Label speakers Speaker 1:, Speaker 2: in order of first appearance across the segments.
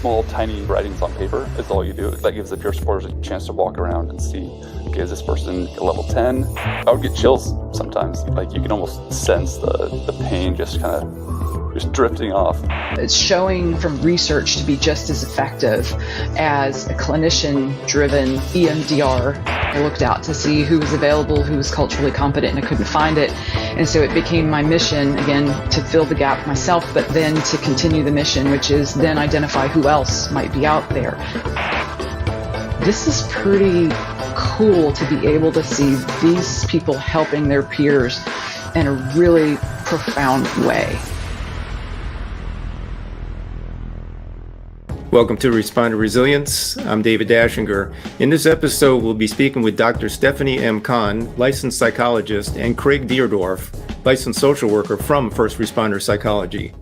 Speaker 1: small, tiny writings on paper is all you do. That gives the peer supporters a chance to walk around and see, okay, is this person a level 10? I would get chills sometimes. Like, you can almost sense the pain just kind of just drifting off.
Speaker 2: It's showing from research to be just as effective as a clinician-driven EMDR. I looked out to see who was available, who was culturally competent, and I couldn't find it. And so it became my mission, again, to fill the gap myself, but then to continue the mission, which is then identify who else might be out there. This is pretty cool to be able to see these people helping their peers in a really profound way.
Speaker 3: Welcome to Responder Resilience. I'm David Dashinger. In this episode, we'll be speaking with Dr. Stephanie M. Conn, licensed psychologist, and Craig Deardorff, licensed social worker from First Responder Psychology,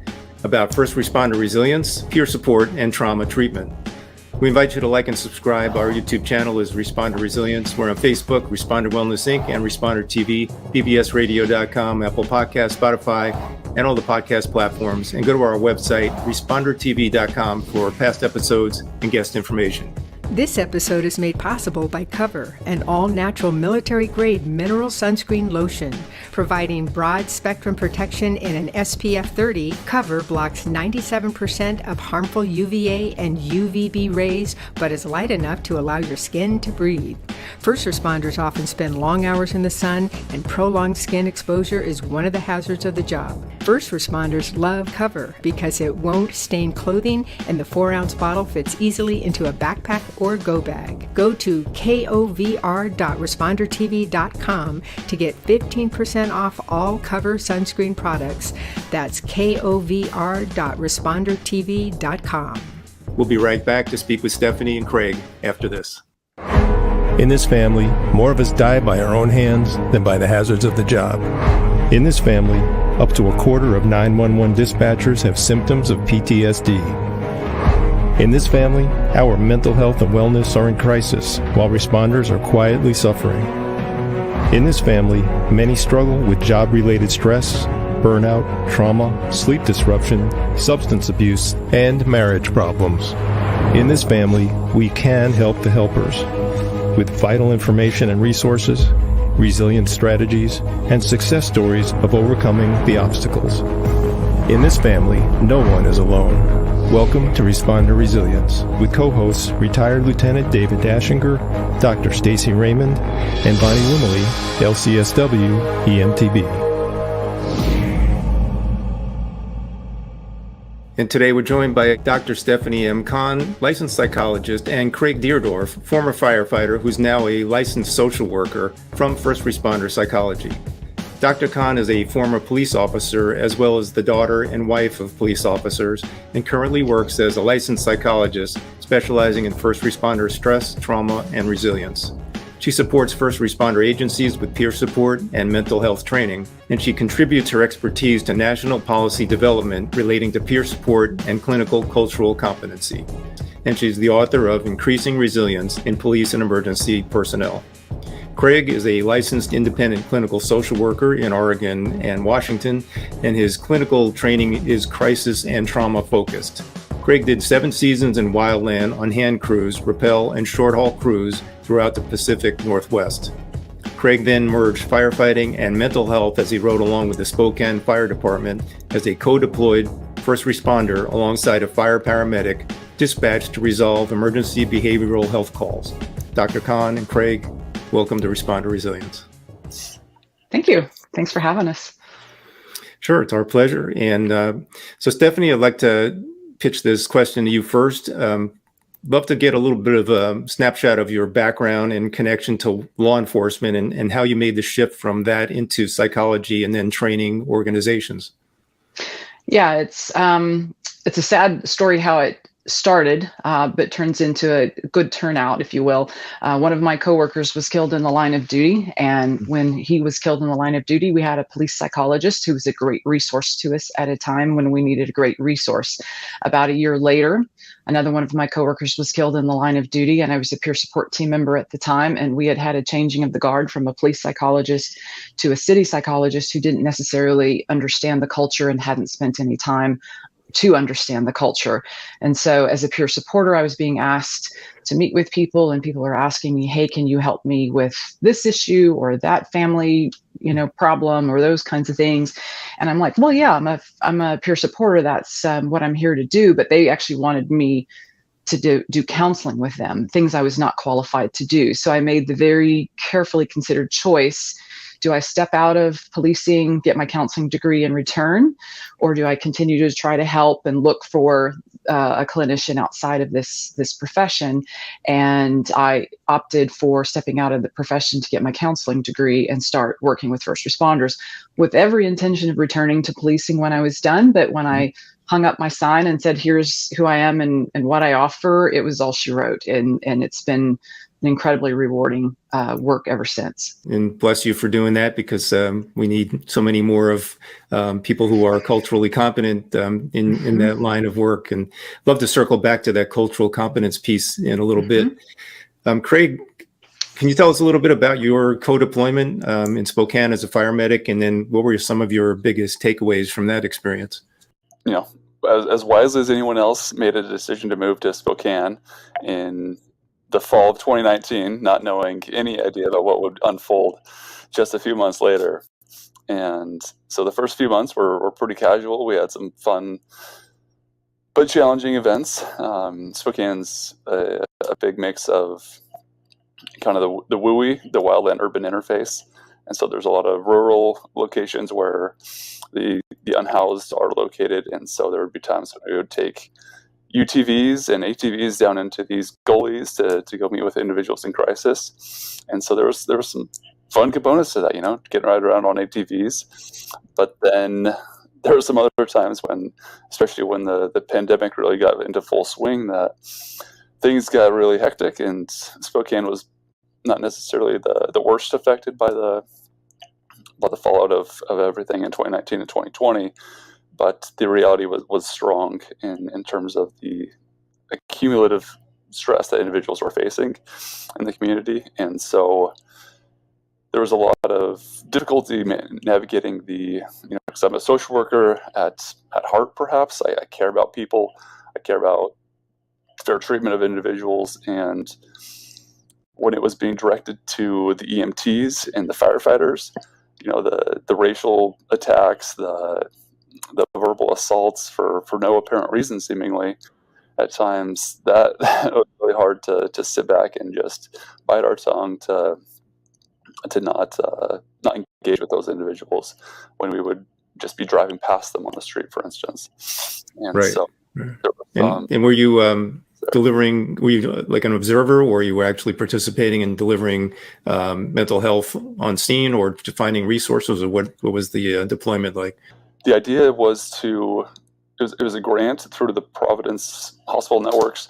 Speaker 3: about first responder resilience, peer support, and trauma treatment. We invite you to like and subscribe. Our YouTube channel is Responder Resilience. We're on Facebook, Responder Wellness Inc., and Responder TV, bbsradio.com, Apple Podcasts, Spotify, and all the podcast platforms. And go to our website, respondertv.com, for past episodes and guest information.
Speaker 4: This episode is made possible by Cover, an all-natural military-grade mineral sunscreen lotion. Providing broad-spectrum protection in an SPF 30, Cover blocks 97% of harmful UVA and UVB rays, but is light enough to allow your skin to breathe. First responders often spend long hours in the sun, and prolonged skin exposure is one of the hazards of the job. First responders love Cover because it won't stain clothing, and the 4-ounce bottle fits easily into a backpack or go bag. Go to kovr.respondertv.com to get 15% off all Cover sunscreen products. That's kovr.respondertv.com.
Speaker 3: We'll be right back to speak with Stephanie and Craig after this.
Speaker 5: In this family, more of us die by our own hands than by the hazards of the job. In this family, up to a quarter of 911 dispatchers have symptoms of PTSD. In this family, our mental health and wellness are in crisis, while responders are quietly suffering. In this family, many struggle with job-related stress, burnout, trauma, sleep disruption, substance abuse, and marriage problems. In this family, we can help the helpers with vital information and resources, resilient strategies, and success stories of overcoming the obstacles. In this family, no one is alone. Welcome to Responder Resilience with co-hosts retired Lieutenant David Dashinger, Dr. Stacy Raymond, and Bonnie Wimley, LCSW EMTB.
Speaker 3: And today we're joined by Dr. Stephanie M. Conn, licensed psychologist, and Craig Deardorff, former firefighter who's now a licensed social worker from First Responder Psychology. Dr. Conn is a former police officer as well as the daughter and wife of police officers, and currently works as a licensed psychologist specializing in first responder stress, trauma, and resilience. She supports first responder agencies with peer support and mental health training, and she contributes her expertise to national policy development relating to peer support and clinical cultural competency. And she's the author of Increasing Resilience in Police and Emergency Personnel. Craig is a licensed independent clinical social worker in Oregon and Washington, and his clinical training is crisis and trauma focused. Craig did 7 seasons in wildland on hand crews, rappel, and short-haul crews throughout the Pacific Northwest. Craig then merged firefighting and mental health as he rode along with the Spokane Fire Department as a co-deployed first responder alongside a fire paramedic dispatched to resolve emergency behavioral health calls. Dr. Conn and Craig, welcome to Responder Resilience.
Speaker 2: Thank you. Thanks for having us.
Speaker 3: Sure, it's our pleasure. And so Stephanie, I'd like to pitch this question to you first. Love to get a little bit of a snapshot of your background and connection to law enforcement and how you made the shift from that into psychology and then training organizations.
Speaker 2: Yeah, it's a sad story how it started, but turns into a good turnout, if you will. One of my coworkers was killed in the line of duty. And when he was killed in the line of duty, we had a police psychologist who was a great resource to us at a time when we needed a great resource. About a year later, another one of my coworkers was killed in the line of duty, and I was a peer support team member at the time. And we had had a changing of the guard from a police psychologist to a city psychologist who didn't necessarily understand the culture and hadn't spent any time to understand the culture. And so as a peer supporter, I was being asked to meet with people, and people are asking me, hey, can you help me with this issue or that family, problem, or those kinds of things. And I'm like, well, yeah, I'm a peer supporter. That's what I'm here to do. But they actually wanted me to do counseling with them, things I was not qualified to do. So I made the very carefully considered choice. Do I step out of policing, get my counseling degree in return, or do I continue to try to help and look for a clinician outside of this profession? And I opted for stepping out of the profession to get my counseling degree and start working with first responders, with every intention of returning to policing when I was done. But when I hung up my sign and said, here's who I am and what I offer, it was all she wrote. And it's been an incredibly rewarding work ever since.
Speaker 3: And bless you for doing that, because we need so many more of people who are culturally competent in that line of work. And love to circle back to that cultural competence piece in a little bit. Craig, can you tell us a little bit about your co-deployment in Spokane as a fire medic, and then what were some of your biggest takeaways from that experience?
Speaker 1: As wisely as anyone else, made a decision to move to Spokane in the fall of 2019, not knowing any idea about what would unfold just a few months later. And so the first few months were pretty casual. We had some fun but challenging events. Spokane's a big mix of kind of the WUI, the wildland urban interface. And so there's a lot of rural locations where the unhoused are located. And so there would be times when we would take UTVs and ATVs down into these gullies to go meet with individuals in crisis. And so there was some fun components to that, getting right around on ATVs. But then there were some other times when, especially when the pandemic really got into full swing, that things got really hectic, and Spokane was not necessarily the worst affected by the fallout of everything in 2019 and 2020. But the reality was strong in terms of the accumulative stress that individuals were facing in the community. And so there was a lot of difficulty navigating because I'm a social worker at heart, perhaps. I care about people. I care about fair treatment of individuals. And when it was being directed to the EMTs and the firefighters, the racial attacks, the verbal assaults for no apparent reason, seemingly, at times, that was really hard to sit back and just bite our tongue to not engage with those individuals when we would just be driving past them on the street, for instance. And
Speaker 3: right.
Speaker 1: So,
Speaker 3: and were you were you like an observer, or you were actually participating in delivering mental health on scene, or finding resources, or what was the deployment like?
Speaker 1: The idea was it was a grant through the Providence Hospital Networks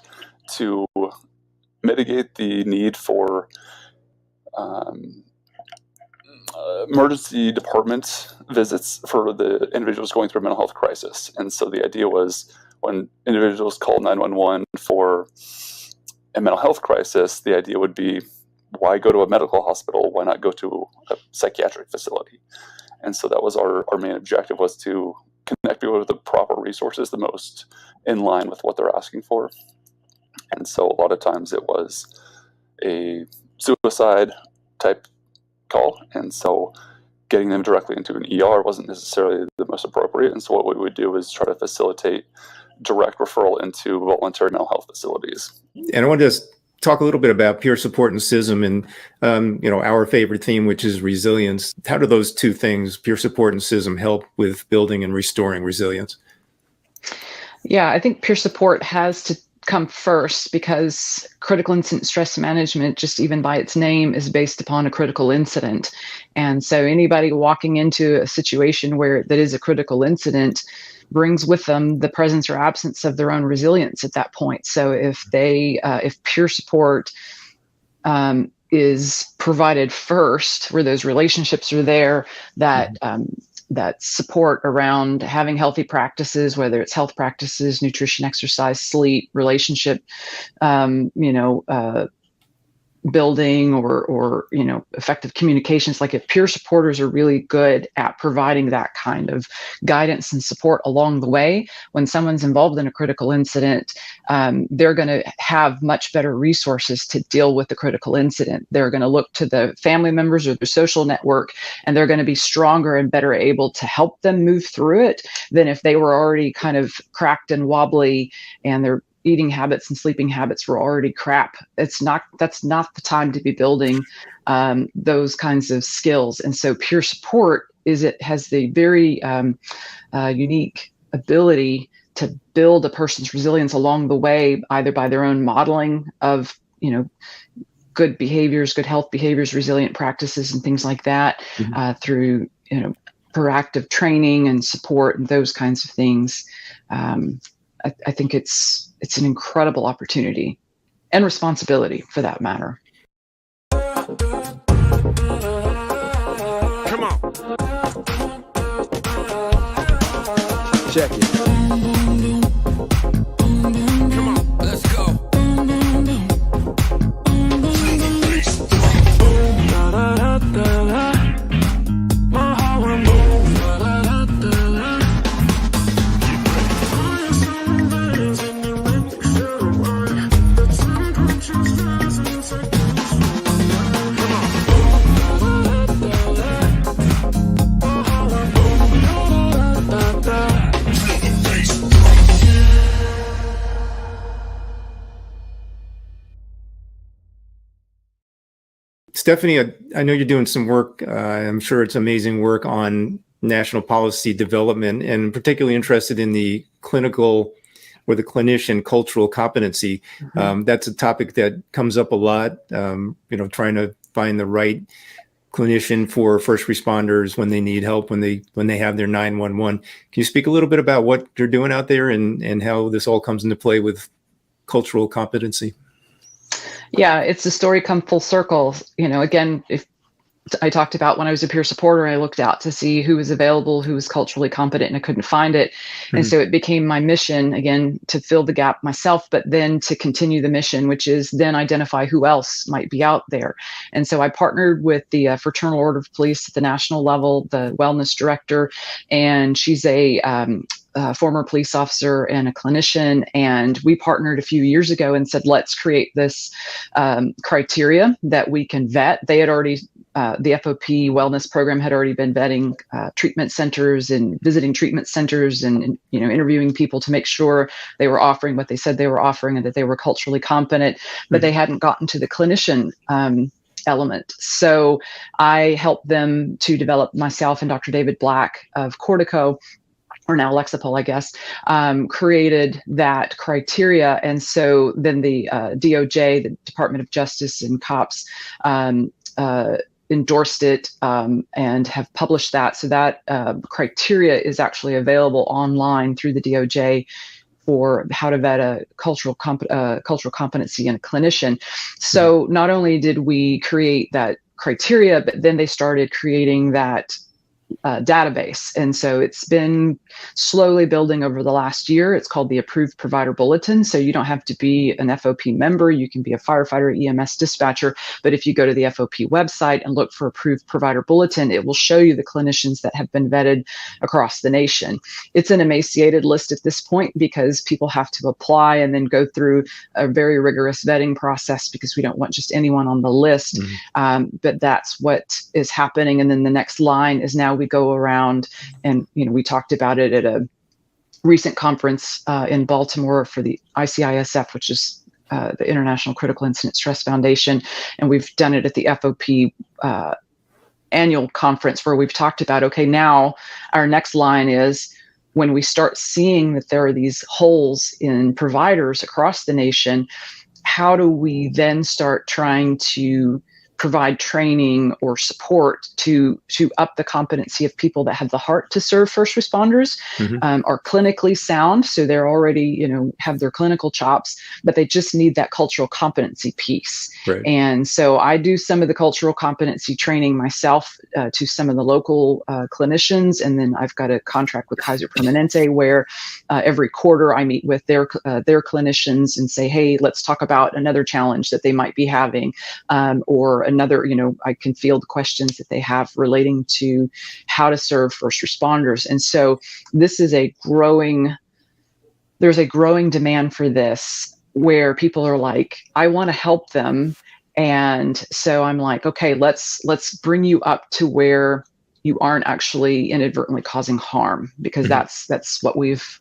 Speaker 1: to mitigate the need for emergency department visits for the individuals going through a mental health crisis. And so the idea was, when individuals call 911 for a mental health crisis, the idea would be, why go to a medical hospital? Why not go to a psychiatric facility? And so that was our main objective, was to connect people with the proper resources, the most in line with what they're asking for. And so a lot of times it was a suicide type call. And so getting them directly into an ER wasn't necessarily the most appropriate. And so what we would do is try to facilitate direct referral into voluntary mental health facilities.
Speaker 3: And I wanted to talk a little bit about peer support and CISM, and our favorite theme, which is resilience. How do those two things, peer support and CISM, help with building and restoring resilience?
Speaker 2: Yeah, I think peer support has to come first, because critical incident stress management, just even by its name, is based upon a critical incident. And so anybody walking into a situation that is a critical incident brings with them the presence or absence of their own resilience at that point. So if peer support is provided first, where those relationships are there, that support around having healthy practices, whether it's health practices, nutrition, exercise, sleep, relationship, building or effective communications, like if peer supporters are really good at providing that kind of guidance and support along the way, when someone's involved in a critical incident, they're going to have much better resources to deal with the critical incident. They're going to look to the family members or their social network, and they're going to be stronger and better able to help them move through it than if they were already kind of cracked and wobbly and their eating habits and sleeping habits were already crap. That's not the time to be building those kinds of skills. And so peer support has the very unique ability to build a person's resilience along the way, either by their own modeling of good behaviors, good health behaviors, resilient practices, and things like that, through proactive training and support and those kinds of things. I think it's an incredible opportunity and responsibility, for that matter.
Speaker 6: Come on. Check it. Come on, let's go.
Speaker 3: Stephanie, I know you're doing some work. I'm sure it's amazing work on national policy development, and particularly interested in the clinical or the clinician cultural competency. That's a topic that comes up a lot, trying to find the right clinician for first responders when they need help, when they have their 911. Can you speak a little bit about what you're doing out there and how this all comes into play with cultural competency?
Speaker 2: Yeah, it's a story come full circle. Again, if I talked about when I was a peer supporter, I looked out to see who was available, who was culturally competent, and I couldn't find it. And so it became my mission, again, to fill the gap myself, but then to continue the mission, which is then identify who else might be out there. And so I partnered with the Fraternal Order of Police at the national level, the wellness director, and she's a former police officer and a clinician. And we partnered a few years ago and said, let's create this criteria that we can vet. They had already, the FOP wellness program had already been vetting treatment centers and visiting treatment centers and interviewing people to make sure they were offering what they said they were offering and that they were culturally competent, but they hadn't gotten to the clinician element. So I helped them to develop, myself and Dr. David Black of Cortico, or now Lexipol, I guess, created that criteria. And so then the DOJ, the Department of Justice, and COPS endorsed it and have published that. So that criteria is actually available online through the DOJ for how to vet a cultural competency in a clinician. So not only did we create that criteria, but then they started creating that database. And so it's been slowly building over the last year. It's called the Approved Provider Bulletin. So you don't have to be an FOP member. You can be a firefighter, EMS dispatcher. But if you go to the FOP website and look for Approved Provider Bulletin, it will show you the clinicians that have been vetted across the nation. It's an emaciated list at this point because people have to apply and then go through a very rigorous vetting process because we don't want just anyone on the list. But that's what is happening. And then the next line is now we go around and, we talked about it at a recent conference in Baltimore for the ICISF, which is the International Critical Incident Stress Foundation. And we've done it at the FOP annual conference where we've talked about, okay, now our next line is when we start seeing that there are these holes in providers across the nation, how do we then start trying to provide training or support to up the competency of people that have the heart to serve first responders, are clinically sound, so they're already have their clinical chops, but they just need that cultural competency piece.
Speaker 3: Right.
Speaker 2: And so I do some of the cultural competency training myself to some of the local clinicians, and then I've got a contract with Kaiser Permanente where every quarter I meet with their clinicians and say, hey, let's talk about another challenge that they might be having, or another, I can field questions that they have relating to how to serve first responders. And so this is there's a growing demand for this, where people are like, I want to help them. And so I'm like, okay, let's bring you up to where you aren't actually inadvertently causing harm, because that's what we've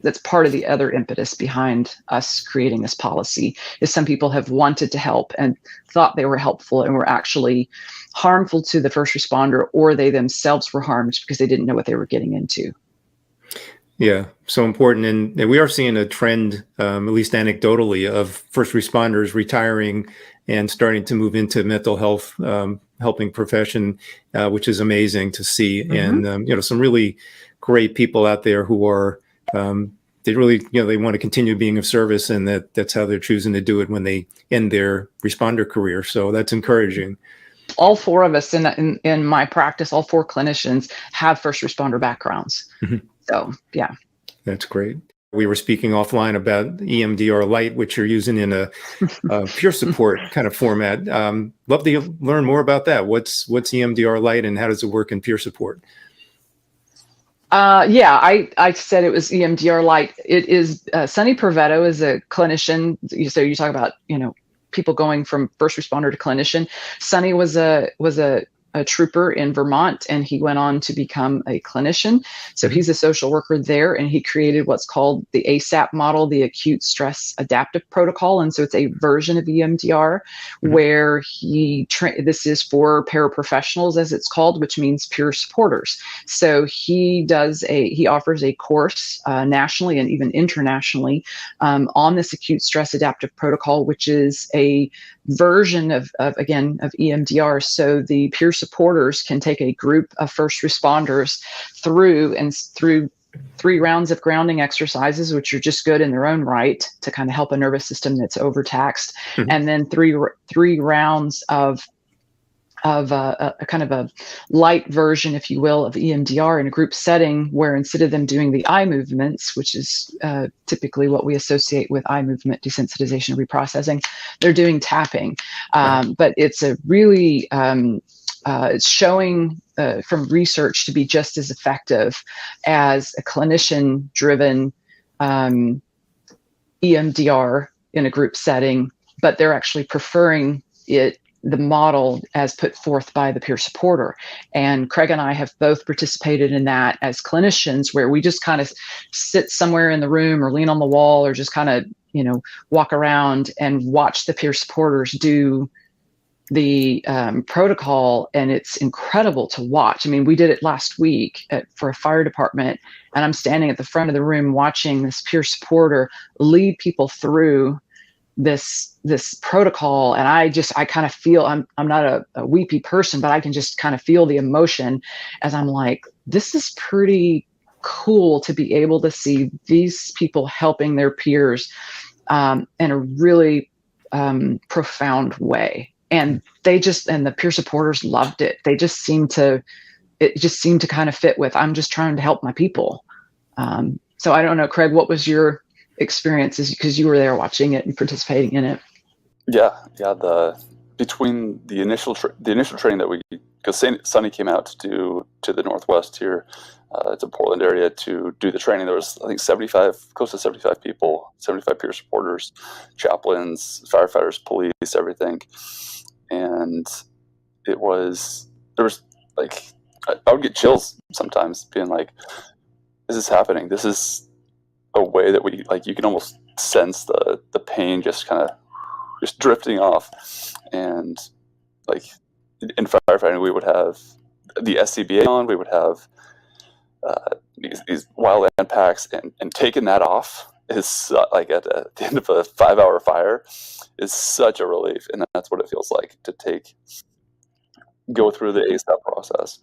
Speaker 2: that's part of the other impetus behind us creating this policy, is some people have wanted to help and thought they were helpful and were actually harmful to the first responder, or they themselves were harmed because they didn't know what they were getting into.
Speaker 3: Yeah, so important. And we are seeing a trend, at least anecdotally, of first responders retiring and starting to move into mental health helping profession, which is amazing to see. And, some really great people out there who are, they really, they want to continue being of service, and that's how they're choosing to do it when they end their responder career. So that's encouraging.
Speaker 2: All four of us in my practice, all four clinicians have first responder backgrounds. So, yeah.
Speaker 3: That's great. We were speaking offline about EMDR Lite, which you're using in a peer support kind of format. Love to learn more about that. What's EMDR Lite, and how does it work in peer support?
Speaker 2: I said it was EMDR Lite. It is Sunny Pervetto is a clinician. So you talk about people going from first responder to clinician. Sunny was a trooper in Vermont, and he went on to become a clinician. So he's a social worker there, and he created what's called the ASAP model, the Acute Stress Adaptive Protocol. And so it's a version of EMDR where this is for paraprofessionals, as it's called, which means peer supporters. So he offers a course nationally and even internationally on this Acute Stress Adaptive Protocol, which is a version of EMDR. So the peer supporters can take a group of first responders through 3 rounds of grounding exercises, which are just good in their own right to kind of help a nervous system that's overtaxed, and then three rounds of a kind of a light version, if you will, of EMDR in a group setting, where instead of them doing the eye movements, which is typically what we associate with eye movement desensitization reprocessing, they're doing tapping. But it's a really it's showing from research to be just as effective as a clinician-driven EMDR in a group setting, but they're actually preferring the model as put forth by the peer supporter. And Craig and I have both participated in that as clinicians, where we just kind of sit somewhere in the room or lean on the wall or just kind of, walk around and watch the peer supporters do the protocol. And it's incredible to watch. I mean, we did it last week for a fire department, and I'm standing at the front of the room watching this peer supporter lead people through this protocol. And I kind of feel, I'm not a weepy person, but I can just kind of feel the emotion as I'm like, this is pretty cool to be able to see these people helping their peers in a really profound way. And the peer supporters loved it. It just seemed to kind of fit with, I'm just trying to help my people. So I don't know, Craig, what was your experiences, because you were there watching it and participating in it?
Speaker 1: Yeah. Between the initial training that because Sunny came out to the Northwest here, to Portland area to do the training. There was, I think, close to 75 people, 75 peer supporters, chaplains, firefighters, police, everything. And there was like, I would get chills sometimes, being like, this is happening. This is a way that you can almost sense the pain just kind of just drifting off. And like in firefighting, we would have the SCBA on, we would have these wildland packs, and taking that off is like at the end of a 5-hour fire is such a relief, and that's what it feels like to go through the ASAP process.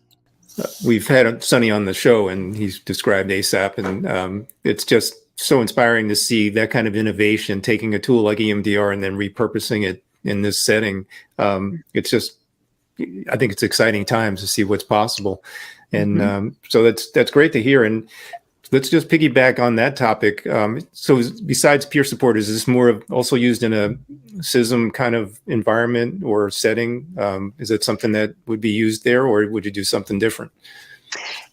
Speaker 3: We've had Sonny on the show, and he's described ASAP, and it's just so inspiring to see that kind of innovation, taking a tool like EMDR and then repurposing it in this setting. It's just, I think it's exciting times to see what's possible. And so that's great to hear. And let's just piggyback on that topic. So besides peer support, is this more of also used in a CISM kind of environment or setting? Is it something that would be used there, or would you do something different?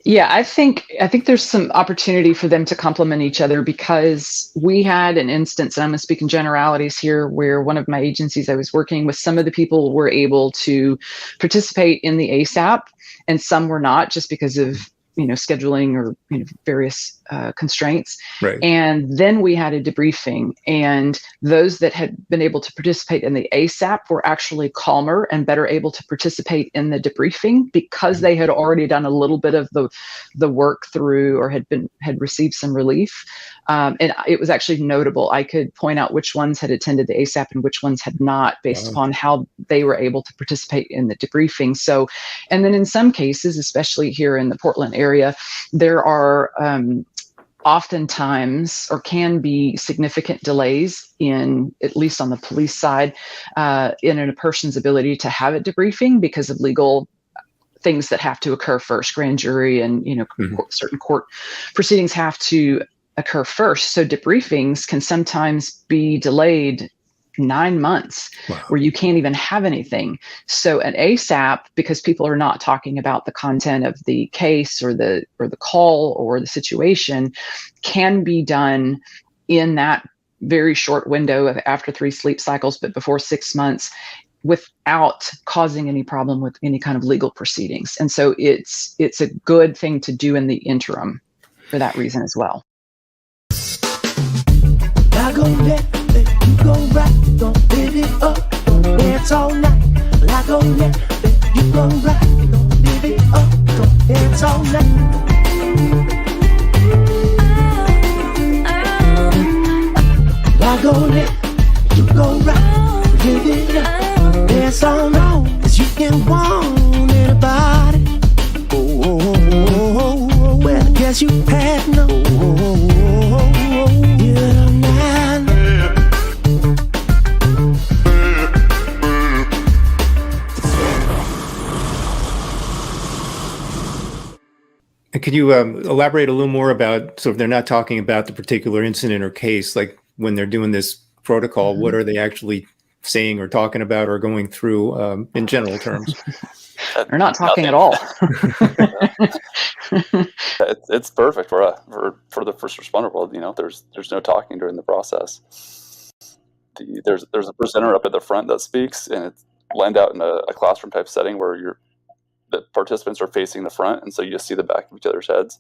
Speaker 2: Yeah, I think there's some opportunity for them to complement each other, because we had an instance, and I'm going to speak in generalities here, where one of my agencies I was working with, some of the people were able to participate in the ASAP and some were not, just because of scheduling or various constraints.
Speaker 3: Right.
Speaker 2: And then we had a debriefing, and those that had been able to participate in the ASAP were actually calmer and better able to participate in the debriefing, because they had already done a little bit of the work through, or had received some relief. And it was actually notable. I could point out which ones had attended the ASAP and which ones had not, based upon how they were able to participate in the debriefing. So, and then in some cases, especially here in the Portland area, there are oftentimes, or can be, significant delays in, at least on the police side, in a person's ability to have a debriefing because of legal things that have to occur first. Grand jury and certain court proceedings have to occur first. So debriefings can sometimes be delayed 9 months.
Speaker 3: Wow.
Speaker 2: Where you can't even have anything. So an ASAP, because people are not talking about the content of the case or the call or the situation, can be done in that very short window of after 3 sleep cycles, but before 6 months, without causing any problem with any kind of legal proceedings. And so it's a good thing to do in the interim for that reason as well.
Speaker 7: I go left, you go right, don't live it up, don't dance all night. I go left, you go right, don't live it up, don't dance all night. I go left, you go right, live it up, dance all night, 'cause you can want anybody. Well, I guess you had no.
Speaker 3: Could you elaborate a little more about, so if they're not talking about the particular incident or case, like when they're doing this protocol, what are they actually saying or talking about or going through in general terms?
Speaker 2: They're not talking at all.
Speaker 1: It's perfect for the first responder world. There's no talking during the process. There's a presenter up at the front that speaks, and it's lined out in a classroom type setting where the participants are facing the front, and so you just see the back of each other's heads.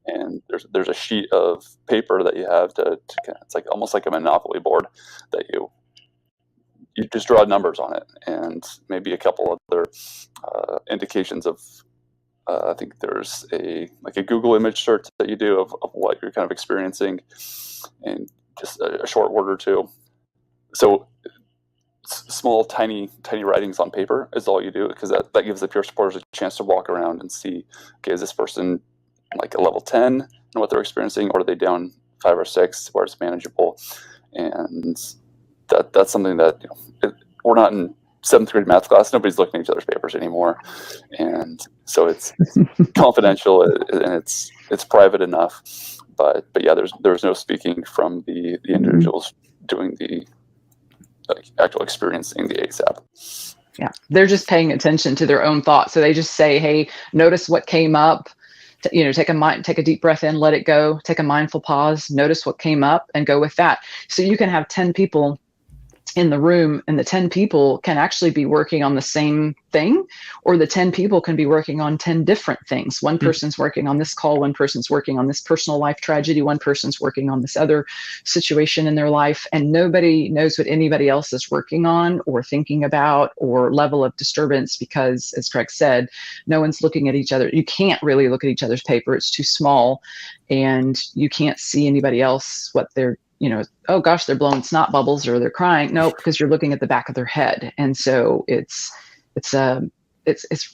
Speaker 1: And there's a sheet of paper that you have to it's like almost like a Monopoly board that you just draw numbers on it, and maybe a couple other indications of. I think there's a Google image search that you do of what you're kind of experiencing, and just a short word or two. So small, tiny writings on paper is all you do, because that gives the peer supporters a chance to walk around and see, okay, is this person like a level 10 in what they're experiencing, or are they down 5 or 6 where it's manageable? And that's something that we're not in 7th grade math class. Nobody's looking at each other's papers anymore, and so it's confidential and it's private enough. But yeah, there's no speaking from the individuals doing the actual experiencing the ASAP.
Speaker 2: Yeah, they're just paying attention to their own thoughts. So they just say, "Hey, notice what came up. Take a deep breath in, let it go. Take a mindful pause. Notice what came up, and go with that." So you can have 10 people in the room, and the 10 people can actually be working on the same thing, or the 10 people can be working on 10 different things. One person's working on this call, one person's working on this personal life tragedy, one person's working on this other situation in their life, and nobody knows what anybody else is working on or thinking about or level of disturbance, because, as Craig said, no one's looking at each other. You can't really look at each other's paper. It's too small, and you can't see anybody else, what they're, oh gosh, they're blowing snot bubbles or they're crying. No, because you're looking at the back of their head. And so it's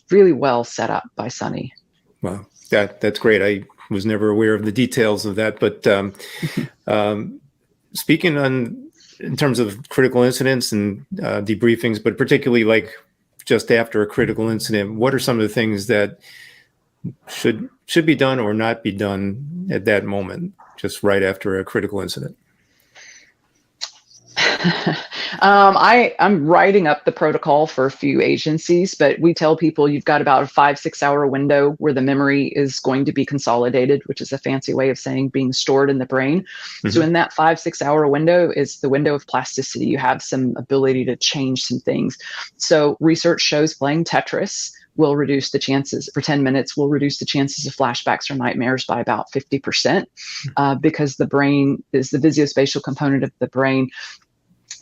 Speaker 2: really well set up by Sonny.
Speaker 3: Wow, that's great. I was never aware of the details of that, but speaking in terms of critical incidents and debriefings, but particularly like just after a critical incident, what are some of the things that should be done or not be done at that moment, just right after a critical incident?
Speaker 2: I'm writing up the protocol for a few agencies, but we tell people you've got about a 5-6 hour window where the memory is going to be consolidated, which is a fancy way of saying being stored in the brain. Mm-hmm. So in that 5-6 hour window is the window of plasticity. You have some ability to change some things. So research shows playing Tetris will reduce the chances, for 10 minutes, will reduce the chances of flashbacks or nightmares by about 50%, because the brain is the visuospatial component of the brain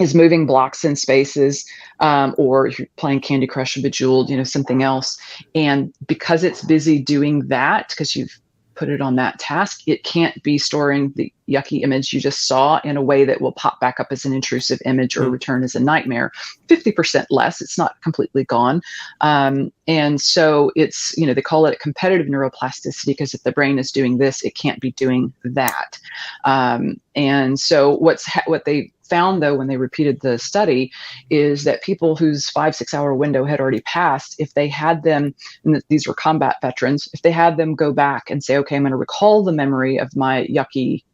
Speaker 2: is moving blocks in spaces, or if you're playing Candy Crush or Bejeweled, something else. And because it's busy doing that, because you've put it on that task, it can't be storing the yucky image you just saw in a way that will pop back up as an intrusive image or return as a nightmare. 50% less, it's not completely gone. And so it's, they call it competitive neuroplasticity, because if the brain is doing this, it can't be doing that. And so what they found, though, when they repeated the study, is that people whose 5-6 hour window had already passed, if they had them, and these were combat veterans, if they had them go back and say, okay, I'm going to recall the memory of my yucky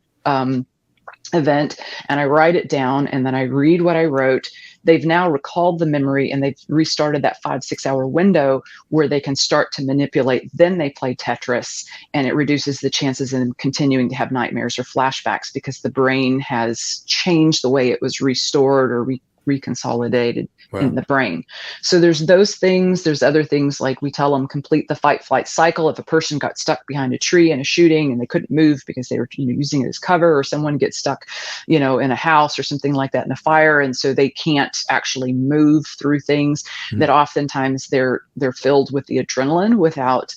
Speaker 2: event, and I write it down, and then I read what I wrote, they've now recalled the memory, and they've restarted that 5-6 hour window where they can start to manipulate. Then they play Tetris, and it reduces the chances of them continuing to have nightmares or flashbacks, because the brain has changed the way it was restored or reconsolidated in the brain. So there's those things. There's other things, like we tell them complete the fight-flight cycle. If a person got stuck behind a tree in a shooting and they couldn't move because they were using it as cover, or someone gets stuck in a house or something like that in a fire, and so they can't actually move through things, that oftentimes they're filled with the adrenaline without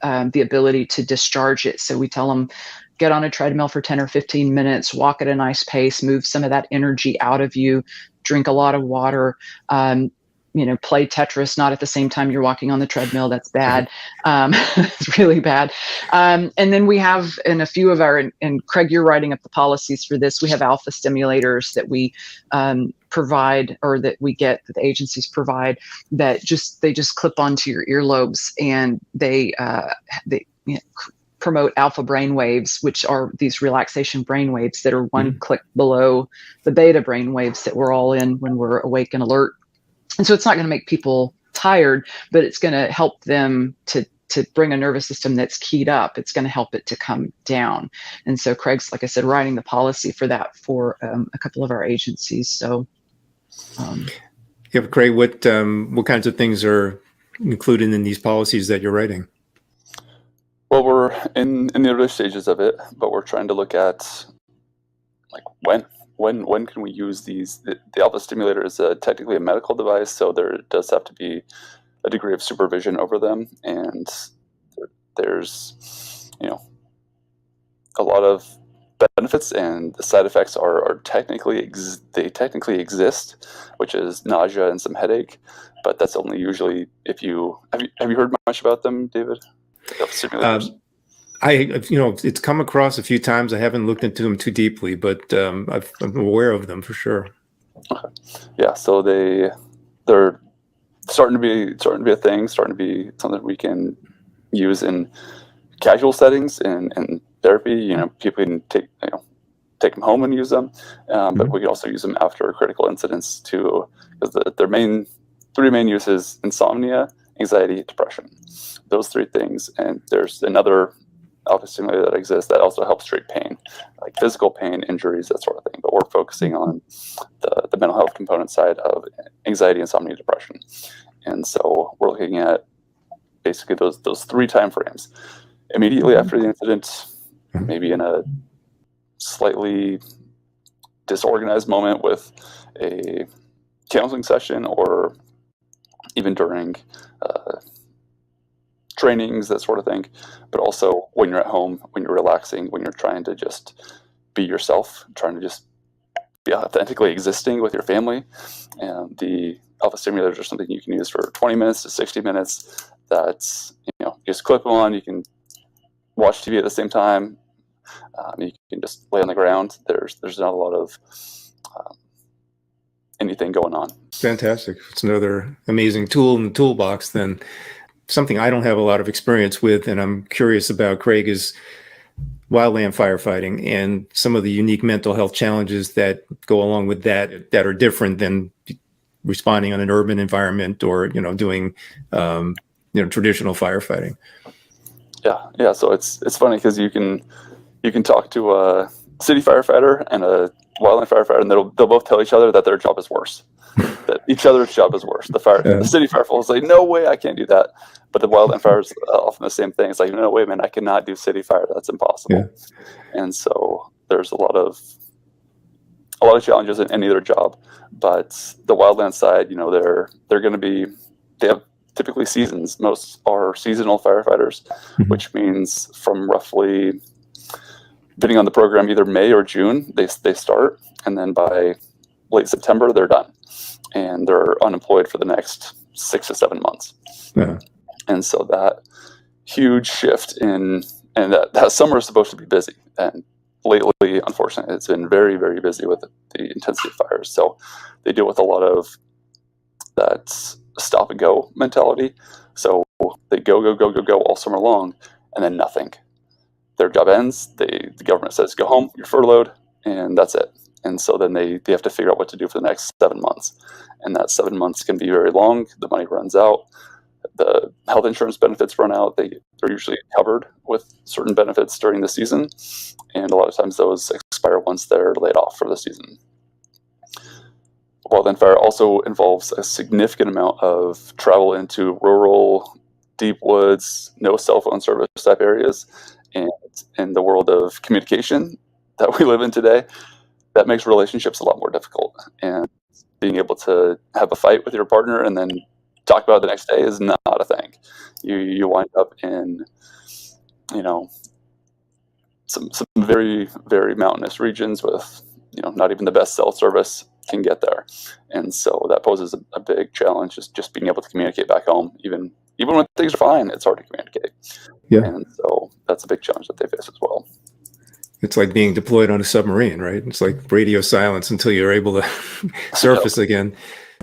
Speaker 2: the ability to discharge it. So we tell them, get on a treadmill for 10 or 15 minutes, walk at a nice pace, move some of that energy out of you, drink a lot of water, play Tetris, not at the same time you're walking on the treadmill. That's bad. It's really bad. And then we have, in a few of our, and Craig, you're writing up the policies for this, we have alpha stimulators that we provide, or that we get, that the agencies provide, that they just clip onto your earlobes, and they promote alpha brain waves, which are these relaxation brain waves that are one click below the beta brain waves that we're all in when we're awake and alert. And so it's not going to make people tired, but it's going to help them to bring a nervous system that's keyed up. It's going to help it to come down. And so Craig's, like I said, writing the policy for that for a couple of our agencies. So,
Speaker 3: Craig, what kinds of things are included in these policies that you're writing?
Speaker 1: Well, we're in the early stages of it, but we're trying to look at, like, when can we use these? The alpha stimulator is technically a medical device, so there does have to be a degree of supervision over them, and there's a lot of benefits, and the side effects are technically exist, which is nausea and some headache, but that's only usually if you have you heard much about them, David? Simulators.
Speaker 3: It's come across a few times. I haven't looked into them too deeply, but I'm aware of them for sure.
Speaker 1: Okay. Yeah, so they're starting to be a thing, starting to be something we can use in casual settings and therapy. People can take them home and use them, but we can also use them after critical incidents too, because their three main uses: insomnia, anxiety, depression. Those three things. And there's another alpha stimulator that exists that also helps treat pain, like physical pain, injuries, that sort of thing. But we're focusing on the mental health component side of anxiety, insomnia, depression. And so we're looking at basically those 3 time frames. Immediately after the incident, maybe in a slightly disorganized moment with a counseling session, or even during trainings, that sort of thing. But also when you're at home, when you're relaxing, when you're trying to just be yourself, trying to just be authentically existing with your family. And the alpha stimulators are something you can use for 20 minutes to 60 minutes. That's, you just clip them on. You can watch TV at the same time. You can just lay on the ground. There's not a lot of anything going on.
Speaker 3: Fantastic. It's another amazing tool in the toolbox. Then something I don't have a lot of experience with, and I'm curious about, Craig, is wildland firefighting and some of the unique mental health challenges that go along with that are different than responding on an urban environment or, doing, traditional firefighting.
Speaker 1: Yeah. So it's funny because you can talk to a city firefighter and a wildland firefighter, and they'll both tell each other that their job is worse. That each other's job is worse. The city firefighter will say, "No way, I can't do that." But the wildland fire is often the same thing. It's like, "No, wait a minute, I cannot do city fire. That's impossible." Yeah. And so there's a lot of challenges in any other job. But the wildland side, they're going to be, they have typically seasons. Most are seasonal firefighters, which means from roughly, depending on the program, either May or June, they start, and then by late September, they're done. And they're unemployed for the next 6 to 7 months. Yeah. And so that huge shift and that summer is supposed to be busy. And lately, unfortunately, it's been very, very busy with the intensity fires. So they deal with a lot of that stop and go mentality. So they go all summer long, and then nothing. Their job ends. The government says, "Go home, you're furloughed," and that's it. And so then they have to figure out what to do for the next 7 months. And that 7 months can be very long. The money runs out. The health insurance benefits run out. They're usually covered with certain benefits during the season. And a lot of times those expire once they're laid off for the season. Wildland fire also involves a significant amount of travel into rural, deep woods, no cell phone service type areas. And in the world of communication that we live in today, that makes relationships a lot more difficult. And being able to have a fight with your partner and then talk about it the next day is not a thing. You wind up in, some very, very mountainous regions with, not even the best cell service can get there. And so that poses a big challenge, is just being able to communicate back home. Even when things are fine, it's hard to communicate. Yeah. And so that's a big challenge that they face as well.
Speaker 3: It's like being deployed on a submarine, right? It's like radio silence until you're able to surface again.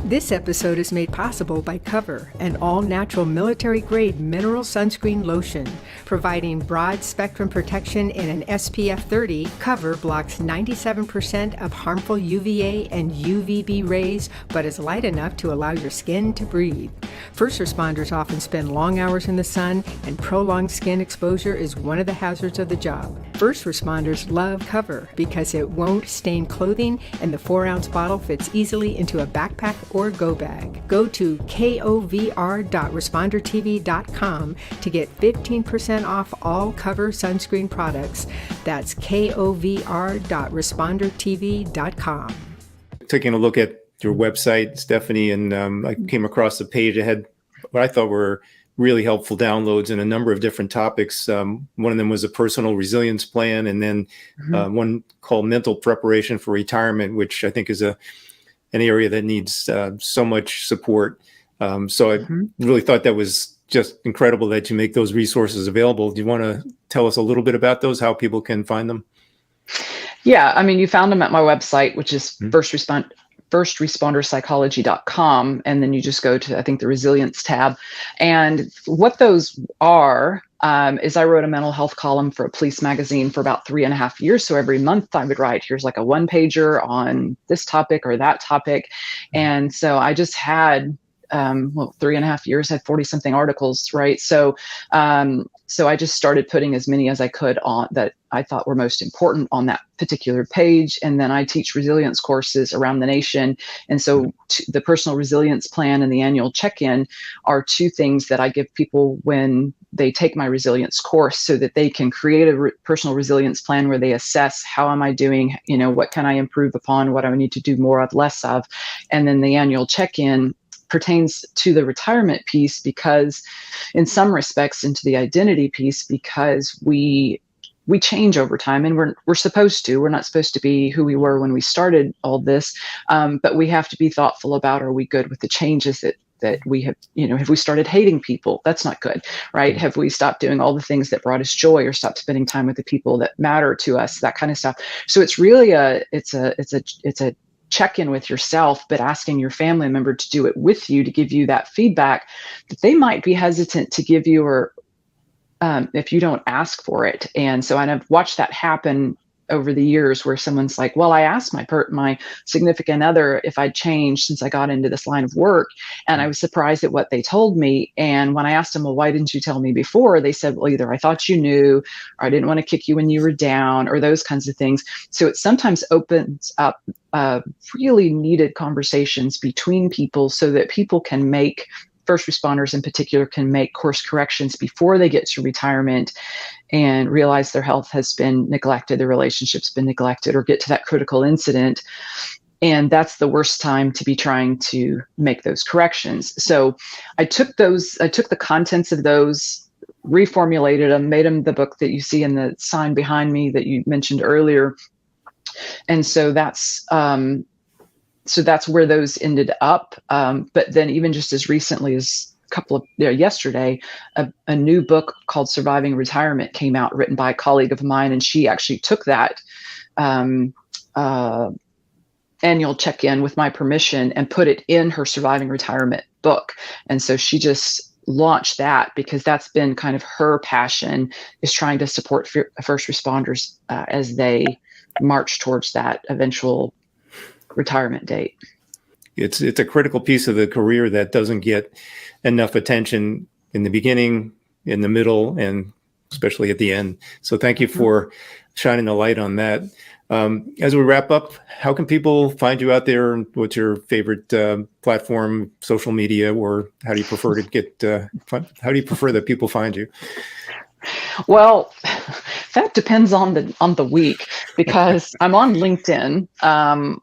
Speaker 4: This episode is made possible by Cover, an all-natural military-grade mineral sunscreen lotion. Providing broad-spectrum protection in an SPF 30, Cover blocks 97% of harmful UVA and UVB rays, but is light enough to allow your skin to breathe. First responders often spend long hours in the sun, and prolonged skin exposure is one of the hazards of the job. First responders love Cover because it won't stain clothing, and the 4-ounce bottle fits easily into a backpack or go bag. Go to kovr.respondertv.com to get 15% off all Cover sunscreen products. That's kovr.respondertv.com.
Speaker 3: Taking a look at your website, Stephanie, and I came across a page that had what I thought were really helpful downloads in a number of different topics. One of them was a personal resilience plan, and then one called mental preparation for retirement, which I think is an area that needs so much support. So I really thought that was just incredible that you make those resources available. Do you want to tell us a little bit about those, how people can find them?
Speaker 2: Yeah, I mean, you found them at my website, which is firstresponderpsychology.com. And then you just go to, I think, the resilience tab. And what those are is I wrote a mental health column for a police magazine for about 3.5 years. So every month I would write, here's like a 1-pager on this topic or that topic. And so I just had 3.5 years, I had 40 something articles, right? So I just started putting as many as I could on that I thought were most important on that particular page. And then I teach resilience courses around the nation. And so the personal resilience plan and the annual check-in are two things that I give people when they take my resilience course, so that they can create a personal resilience plan where they assess, how am I doing? What can I improve upon? What do I need to do more of, less of? And then the annual check-in pertains to the retirement piece, because in some respects into the identity piece, because we change over time, and we're supposed to. We're not supposed to be who we were when we started all this, but we have to be thoughtful about, are we good with the changes that we have? Have we started hating people? That's not good, right? Have we stopped doing all the things that brought us joy, or stopped spending time with the people that matter to us? That kind of stuff. So it's really a check-in with yourself, but asking your family member to do it with you, to give you that feedback that they might be hesitant to give you, or if you don't ask for it. And so I've watched that happen over the years, where someone's like, well, I asked my significant other if I'd changed since I got into this line of work, and I was surprised at what they told me. And when I asked them, well, why didn't you tell me before? They said, well, either I thought you knew, or I didn't want to kick you when you were down, or those kinds of things. So it sometimes opens up really needed conversations between people, so that people can make, first responders in particular, can make course corrections before they get to retirement and realize their health has been neglected, their relationship's been neglected, or get to that critical incident. And that's the worst time to be trying to make those corrections. So I took the contents of those, reformulated them, made them the book that you see in the sign behind me that you mentioned earlier. And so that's where those ended up. But then even just as recently as yesterday, a new book called Surviving Retirement came out, written by a colleague of mine. And she actually took that annual check-in with my permission and put it in her Surviving Retirement book. And so she just launched that, because that's been kind of her passion, is trying to support first responders as they march towards that eventual retirement date.
Speaker 3: It's a critical piece of the career that doesn't get enough attention in the beginning, in the middle, and especially at the end. So thank you for shining the light on that. As we wrap up, how can people find you out there? What's your favorite platform, social media, or how do you prefer that people find you?
Speaker 2: Well, that depends on the week, because I'm on LinkedIn, but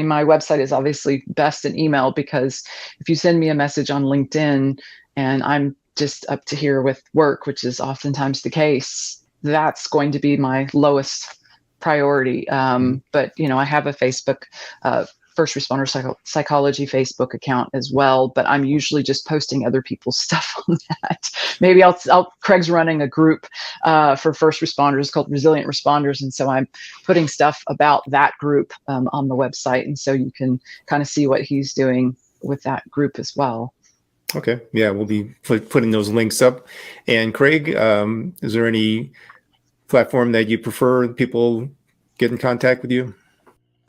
Speaker 2: my website is obviously best in email, because if you send me a message on LinkedIn and I'm just up to here with work, which is oftentimes the case, that's going to be my lowest priority. But I have a Facebook First Responder Psychology Facebook account as well, but I'm usually just posting other people's stuff on that. Maybe Craig's running a group for first responders called Resilient Responders, and so I'm putting stuff about that group on the website, and so you can kind of see what he's doing with that group as well.
Speaker 3: Okay, yeah, we'll be putting those links up. And Craig, is there any platform that you prefer people get in contact with you?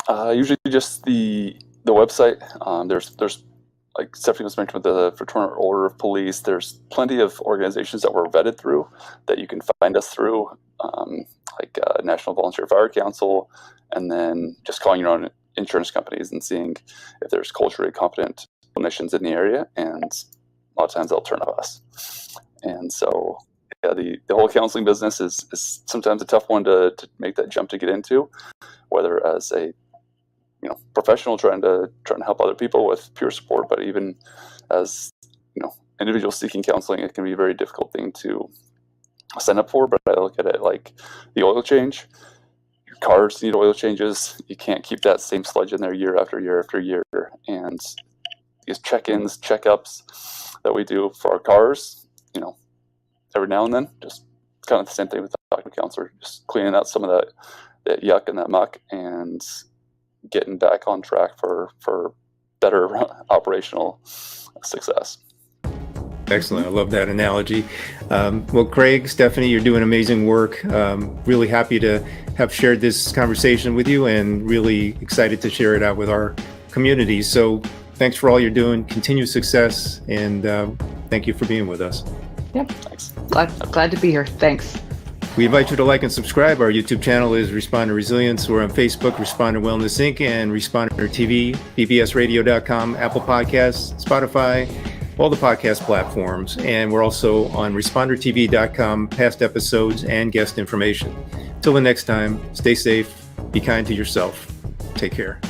Speaker 1: Usually just the website. There's like Stephanie was mentioned with the Fraternal Order of Police. There's plenty of organizations that we're vetted through that you can find us through, like National Volunteer Fire Council, and then just calling your own insurance companies and seeing if there's culturally competent clinicians in the area, and a lot of times they'll turn to us. And so yeah, the whole counseling business is sometimes a tough one to make that jump to get into, whether as a professional trying to help other people with peer support, but even as individuals seeking counseling, it can be a very difficult thing to sign up for. But I look at it like the oil change. Your cars need oil changes. You can't keep that same sludge in there year after year after year. And these check-ins, checkups that we do for our cars, every now and then, just kind of the same thing with the doctor counselor, just cleaning out some of that yuck and that muck and getting back on track for better operational success.
Speaker 3: Excellent. I love that analogy. Well, Craig, Stephanie, you're doing amazing work. Really happy to have shared this conversation with you, and really excited to share it out with our community. So thanks for all you're doing. Continued success, and thank you for being with us.
Speaker 2: Yep.
Speaker 1: Thanks.
Speaker 2: Glad to be here. Thanks.
Speaker 3: We invite you to like and subscribe. Our YouTube channel is Responder Resilience. We're on Facebook, Responder Wellness Inc., and Responder TV, bbsradio.com, Apple Podcasts, Spotify, all the podcast platforms. And we're also on respondertv.com, past episodes and guest information. Till the next time, stay safe, be kind to yourself. Take care.